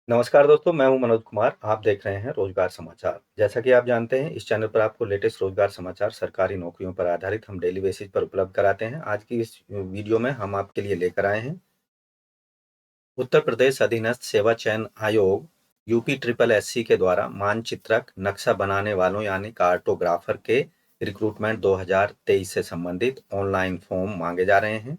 नमस्कार दोस्तों, मैं हूं मनोज कुमार। आप देख रहे हैं रोजगार समाचार। जैसा कि आप जानते हैं, इस चैनल पर आपको लेटेस्ट रोजगार समाचार सरकारी नौकरियों पर आधारित हम डेली बेसिस पर उपलब्ध कराते हैं। आज की इस वीडियो में हम आपके लिए लेकर आए हैं उत्तर प्रदेश अधीनस्थ सेवा चयन आयोग यूपी ट्रिपल एससी के द्वारा मानचित्रक नक्शा बनाने वालों यानी कार्टोग्राफर के रिक्रूटमेंट 2023 से संबंधित ऑनलाइन फॉर्म मांगे जा रहे हैं।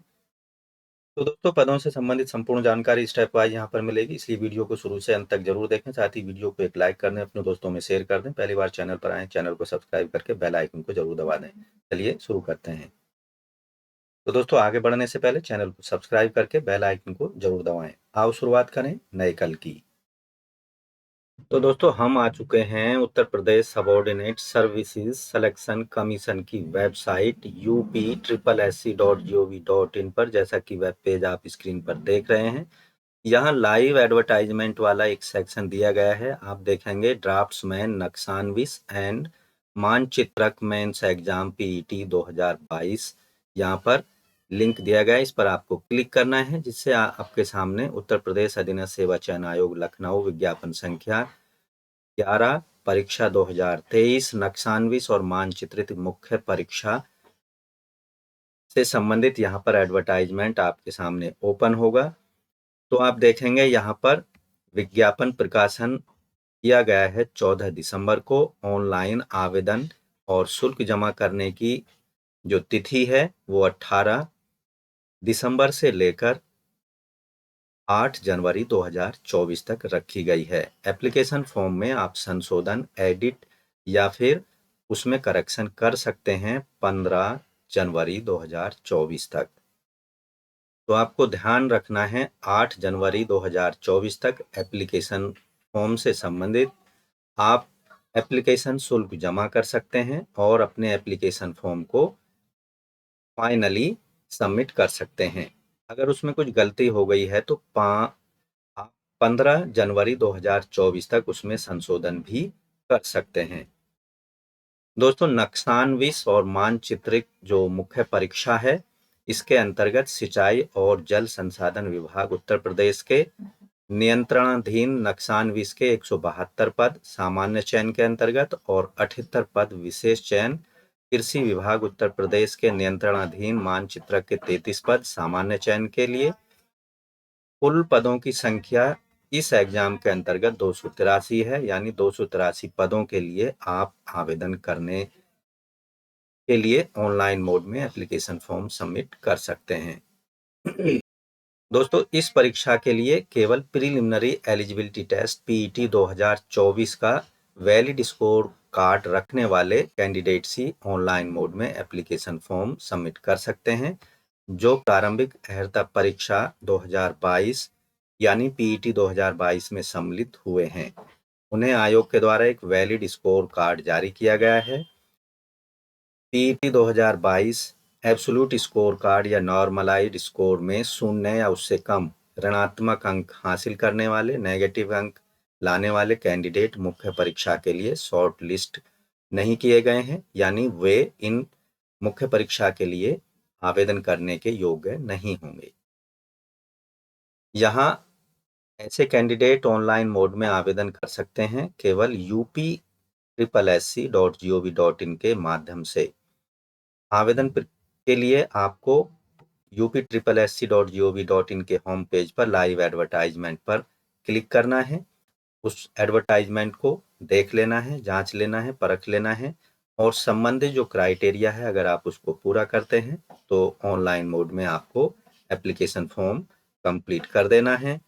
तो दोस्तों, पदों से संबंधित संपूर्ण जानकारी स्टेप वाइज यहाँ पर मिलेगी, इसलिए वीडियो को शुरू से अंत तक जरूर देखें। साथ ही वीडियो को एक लाइक कर दें, अपने दोस्तों में शेयर कर दें। पहली बार चैनल पर आए, चैनल को सब्सक्राइब करके बेल आइकन को जरूर दबा दें। चलिए शुरू करते हैं। तो दोस्तों, आगे बढ़ने से पहले चैनल को सब्सक्राइब करके बेल आइकन को जरूर दबाएं। आओ शुरुआत करें नए कल की। तो दोस्तों, हम आ चुके हैं Uttar Pradesh subordinate services selection commission की वेबसाइट UP SSC.gov.in पर। जैसा कि वेब पेज आप स्क्रीन पर देख रहे हैं, यहाँ लाइव एडवर्टाइजमेंट वाला एक सेक्शन दिया गया है। आप देखेंगे ड्राफ्ट्समैन नक्शानविश एंड मानचित्रक मेंस एग्जाम PET 2022। यहाँ पर लिंक दिया गया है, इस पर आपको क्लिक करना है, जिससे आपके सामने उत्तर प्रदेश अधीनस्थ सेवा चयन आयोग लखनऊ विज्ञापन संख्या 11 परीक्षा 2023 नक्शानविश और मानचित्रित मुख्य परीक्षा से संबंधित यहाँ पर एडवर्टाइजमेंट आपके सामने ओपन होगा। तो आप देखेंगे यहाँ पर विज्ञापन प्रकाशन किया गया है 14 दिसंबर को। ऑनलाइन आवेदन और शुल्क जमा करने की जो तिथि है वो 18 दिसंबर से लेकर 8 जनवरी 2024 तक रखी गई है। एप्लीकेशन फॉर्म में आप संशोधन, एडिट या फिर उसमें करेक्शन कर सकते हैं 15 जनवरी 2024 तक। तो आपको ध्यान रखना है 8 जनवरी 2024 तक एप्लीकेशन फॉर्म से संबंधित आप एप्लीकेशन शुल्क जमा कर सकते हैं और अपने एप्लीकेशन फॉर्म को फाइनली सबमिट कर सकते हैं। अगर उसमें कुछ गलती हो गई है तो आप 15 जनवरी 2024 तक उसमें संशोधन भी कर सकते हैं। दोस्तों, नक्शानविश और मानचित्रित जो मुख्य परीक्षा है, इसके अंतर्गत सिंचाई और जल संसाधन विभाग उत्तर प्रदेश के नियंत्रणाधीन नक्शानविश के 172 पद सामान्य चयन के अंतर्गत और 78 पद विशेष चयन, कृषि विभाग उत्तर प्रदेश के नियंत्रणाधीन मानचित्रक के 33 पद सामान्य चयन के लिए। कुल पदों की संख्या इस एग्जाम के अंतर्गत 283 है, यानी 283 पदों के लिए आप आवेदन करने के लिए ऑनलाइन मोड में एप्लीकेशन फॉर्म सबमिट कर सकते हैं। दोस्तों, इस परीक्षा के लिए केवल प्रीलिमिनरी एलिजिबिलिटी टेस्ट PET 2024 का वैलिड स्कोर कार्ड रखने वाले कैंडिडेट्स ही ऑनलाइन मोड में एप्लीकेशन फॉर्म सबमिट कर सकते हैं। जो प्रारंभिक अर्हता परीक्षा 2022 यानी PET 2022 में सम्मिलित हुए हैं, उन्हें आयोग के द्वारा एक वैलिड स्कोर कार्ड जारी किया गया है। PET 2022 एब्सोल्यूट स्कोर कार्ड या नॉर्मलाइज्ड स्कोर में 0 या उससे कम ऋणात्मक अंक हासिल करने वाले, नेगेटिव अंक लाने वाले कैंडिडेट मुख्य परीक्षा के लिए शॉर्ट लिस्ट नहीं किए गए हैं, यानी वे इन मुख्य परीक्षा के लिए आवेदन करने के योग्य नहीं होंगे। यहाँ ऐसे कैंडिडेट ऑनलाइन मोड में आवेदन कर सकते हैं केवल UP SSC.gov.in के माध्यम से। आवेदन के लिए आपको UP SSC.gov.in के होम पेज पर लाइव एडवर्टाइजमेंट पर क्लिक करना है। उस एडवर्टाइजमेंट को देख लेना है, जांच लेना है, परख लेना है और संबंधित जो क्राइटेरिया है, अगर आप उसको पूरा करते हैं तो ऑनलाइन मोड में आपको एप्लीकेशन फॉर्म कंप्लीट कर देना है।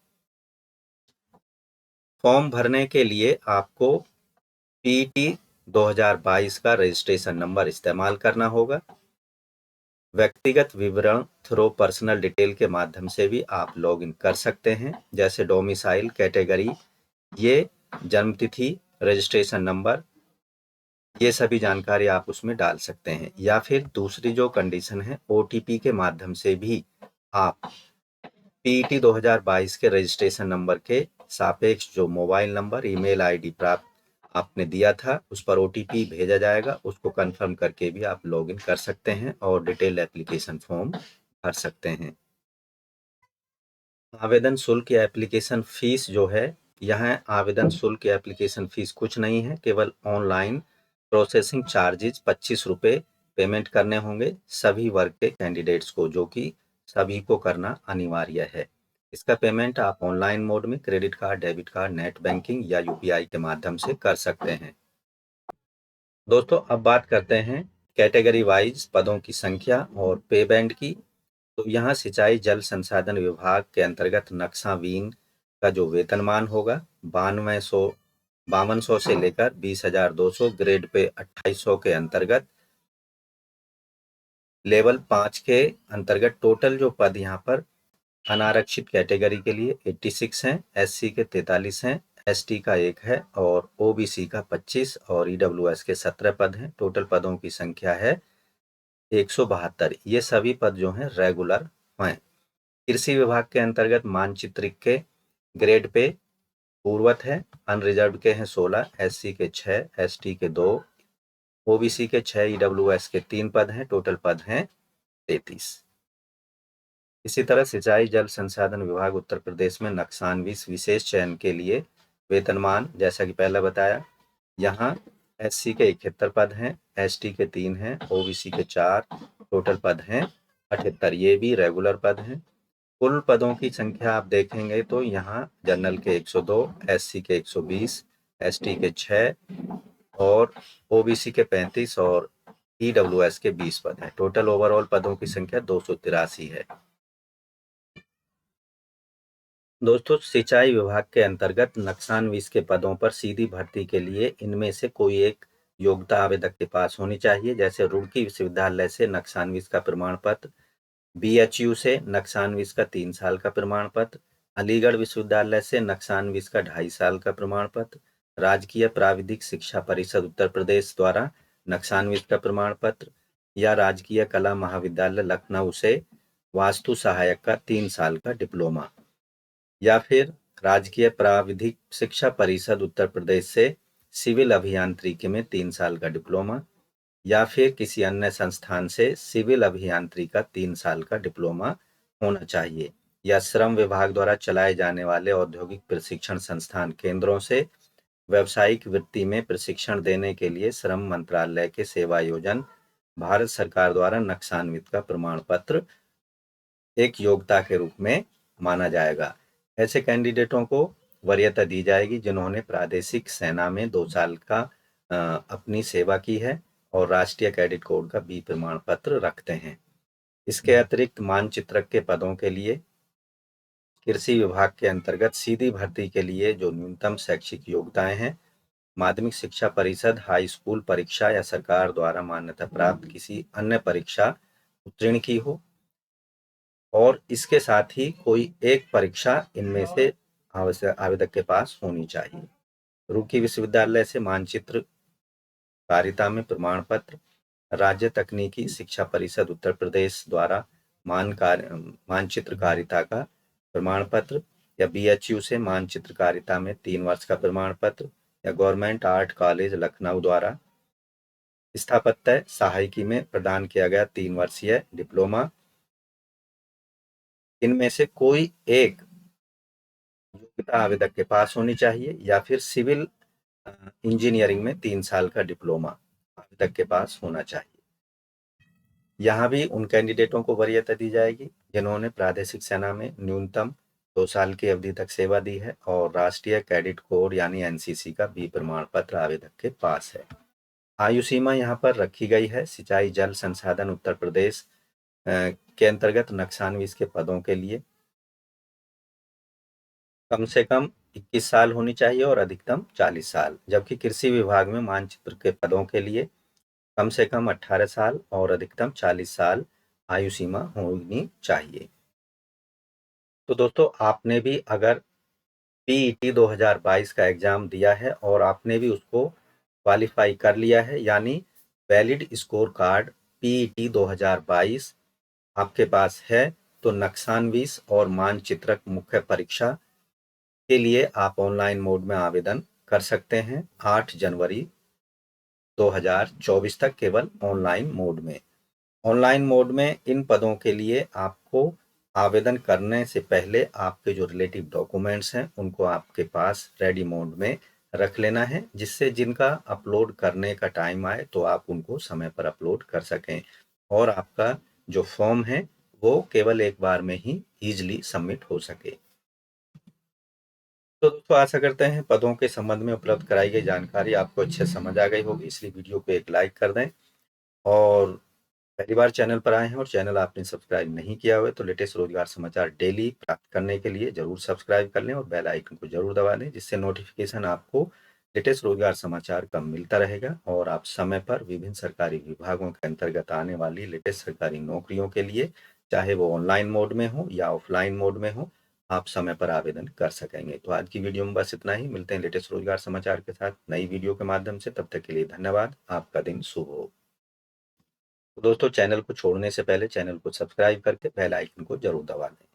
फॉर्म भरने के लिए आपको PET 2022 का रजिस्ट्रेशन नंबर इस्तेमाल करना होगा। व्यक्तिगत विवरण थ्रो पर्सनल डिटेल के माध्यम से भी आप लॉगिन कर सकते हैं, जैसे डोमिसाइल, कैटेगरी, ये जन्मतिथि, रजिस्ट्रेशन नंबर, ये सभी जानकारी आप उसमें डाल सकते हैं। या फिर दूसरी जो कंडीशन है, OTP के माध्यम से भी आप PET 2022 के रजिस्ट्रेशन नंबर के सापेक्ष जो मोबाइल नंबर, ईमेल ID प्राप्त आपने दिया था, उस पर OTP भेजा जाएगा, उसको कंफर्म करके भी आप लॉगिन कर सकते हैं और डिटेल एप्लीकेशन फॉर्म भर सकते हैं। आवेदन शुल्क या एप्लीकेशन फीस जो है यहाँ आवेदन शुल्क या एप्लीकेशन फीस कुछ नहीं है, केवल ऑनलाइन प्रोसेसिंग चार्जेज 25 रुपये पेमेंट करने होंगे सभी वर्ग के कैंडिडेट्स को, जो कि सभी को करना अनिवार्य है। इसका पेमेंट आप ऑनलाइन मोड में credit card, debit card, net banking या यूपीआई के माध्यम से कर सकते हैं। दोस्तों अब बात करते हैं कैटेगरी वाइज पदों की संख्या और पे बैंड की। तो यहाँ सिंचाई जल संसाधन विभाग के अंतर्गत नक्शावीन का जो वेतनमान होगा 5200 से लेकर 20,200, ग्रेड पे 2800 के अंतर्गत, लेवल 5 के अंतर्गत टोटल जो पद यहाँ पर अनारक्षित कैटेगरी के लिए 86 हैं, एससी के 43 हैं, एसटी का 1 है और ओबीसी का 25 और ईडब्ल्यूएस के 17 पद हैं। टोटल पदों की संख्या है 172। ये सभी पद जो हैं रेगुलर हैं। कृषि विभाग के अंतर्गत मानचित्रिक के ग्रेड पे पूर्वत है, अनरिजर्व के हैं 16, एससी के 6, एसटी के 2, ओबीसी के 6, ईडब्ल्यूएस के 3 पद हैं। टोटल पद हैं 33। इसी तरह सिंचाई जल संसाधन विभाग उत्तर प्रदेश में नक्शानविश विशेष चयन के लिए वेतनमान जैसा कि पहले बताया, यहाँ एससी के 71 पद हैं, एसटी के 3 हैं, ओबीसी के 4, टोटल पद हैं 78। ये भी रेगुलर पद हैं। कुल पदों की संख्या आप देखेंगे तो यहाँ जनरल के 102, एससी के 120, एसटी के 6 और ओबीसी के 35 और ईडब्ल्यूएस के 20 पद हैं। टोटल ओवरऑल पदों की संख्या 283 है। दोस्तों सिंचाई विभाग के अंतर्गत नक्शानविश के पदों पर सीधी भर्ती के लिए इनमें से कोई एक योग्यता आवेदक के पास होनी चाहिए, जैसे रुड़की विश्वविद्यालय से नक्शानविश का प्रमाण पत्र, बीएचयू से नक्शानविश का 3 साल का प्रमाण पत्र, अलीगढ़ विश्वविद्यालय से नक्शानविश का 2.5 साल का प्रमाण पत्र, राजकीय प्राविधिक शिक्षा परिषद उत्तर प्रदेश द्वारा नक्शानविश का प्रमाण पत्र या राजकीय कला महाविद्यालय लखनऊ से वास्तु सहायक का 3 साल का डिप्लोमा, या फिर राजकीय प्राविधिक शिक्षा परिषद उत्तर प्रदेश से सिविल अभियांत्रिकी में 3 साल का डिप्लोमा, या फिर किसी अन्य संस्थान से सिविल अभियांत्रिकी का 3 साल का डिप्लोमा होना चाहिए, या श्रम विभाग द्वारा चलाए जाने वाले औद्योगिक प्रशिक्षण संस्थान केंद्रों से व्यावसायिक वृत्ति में प्रशिक्षण देने के लिए श्रम मंत्रालय के सेवा योजन भारत सरकार द्वारा नक्शान्वित का प्रमाण पत्र एक योग्यता के रूप में माना जाएगा। ऐसे कैंडिडेटों को वरीयता दी जाएगी जिन्होंने प्रादेशिक सेना में 2 साल का अपनी सेवा की है और राष्ट्रीय कैडेट कोड का बी प्रमाण पत्र रखते हैं। इसके अतिरिक्त मानचित्रक के पदों के लिए कृषि विभाग के अंतर्गत सीधी भर्ती के लिए जो न्यूनतम शैक्षिक योग्यताएं हैं, माध्यमिक शिक्षा परिषद हाई स्कूल परीक्षा या सरकार द्वारा मान्यता प्राप्त किसी अन्य परीक्षा उत्तीर्ण की हो, और इसके साथ ही कोई एक परीक्षा इनमें से आवेदक के पास होनी चाहिए। रुड़की विश्वविद्यालय से मानचित्र कारिता में प्रमाण पत्र, राज्य तकनीकी शिक्षा परिषद उत्तर प्रदेश द्वारा मानचित्रकारिता का प्रमाण पत्र, या बीएचयू से मानचित्रकारिता में 3 वर्ष का प्रमाण पत्र, या गवर्नमेंट आर्ट कॉलेज लखनऊ द्वारा स्थापत्य सहायकी में प्रदान किया गया 3 वर्षीय डिप्लोमा, इनमें से कोई एक योग्यता आवेदक के पास होनी चाहिए, या फिर सिविल इंजीनियरिंग में 3 साल का डिप्लोमा आवेदक के पास होना चाहिए। यहाँ भी उन कैंडिडेटों को वरीयता दी जाएगी जिन्होंने प्रादेशिक सेना में न्यूनतम 2 साल की अवधि तक सेवा दी है और राष्ट्रीय कैडेट कोड यानी एनसीसी का बी प्रमाण पत्र आवेदक के पास है। आयु सीमा यहाँ पर रखी गई है सिंचाई जल संसाधन उत्तर प्रदेश के अंतर्गत नक्शानविश के पदों के लिए कम से कम 21 साल होनी चाहिए और अधिकतम 40 साल, जबकि कृषि विभाग में मानचित्र के पदों के लिए कम से कम 18 साल और अधिकतम 40 साल आयु सीमा होनी चाहिए। तो दोस्तों आपने भी अगर पीईटी 2022 का एग्जाम दिया है और आपने भी उसको क्वालिफाई कर लिया है, यानी वैलिड स्कोर कार्ड पीईटी 2022 आपके पास है, तो नक्शानविश और मानचित्रक मुख्य परीक्षा के लिए आप ऑनलाइन मोड में आवेदन कर सकते हैं 8 जनवरी 2024 तक, केवल ऑनलाइन मोड में। ऑनलाइन मोड में इन पदों के लिए आपको आवेदन करने से पहले आपके जो रिलेटिव डॉक्यूमेंट्स हैं उनको आपके पास रेडी मोड में रख लेना है, जिससे जिनका अपलोड करने का टाइम आए तो आप उनको समय पर अपलोड कर सकें और आपका जो फॉर्म है वो केवल एक बार में ही ईजिली सबमिट हो सके। तो दोस्तों आशा करते हैं पदों के संबंध में उपलब्ध कराई गई जानकारी आपको अच्छे से समझ आ गई होगी, इसलिए वीडियो को एक लाइक कर दें और पहली बार चैनल पर आए हैं और चैनल आपने सब्सक्राइब नहीं किया हुआ है तो लेटेस्ट रोजगार समाचार डेली प्राप्त करने के लिए जरूर सब्सक्राइब कर लें और बेल आइकन को जरूर दबा दें, जिससे नोटिफिकेशन आपको लेटेस्ट रोजगार समाचार का मिलता रहेगा और आप समय पर विभिन्न सरकारी विभागों के अंतर्गत आने वाली लेटेस्ट सरकारी नौकरियों के लिए, चाहे वो ऑनलाइन मोड में हो या ऑफलाइन मोड में हो, आप समय पर आवेदन कर सकेंगे। तो आज की वीडियो में बस इतना ही, मिलते हैं लेटेस्ट रोजगार समाचार के साथ नई वीडियो के माध्यम से। तब तक के लिए धन्यवाद, आपका दिन शुभ हो। तो दोस्तों चैनल को छोड़ने से पहले चैनल को सब्सक्राइब करके बेल आइकन को जरूर दबा दें।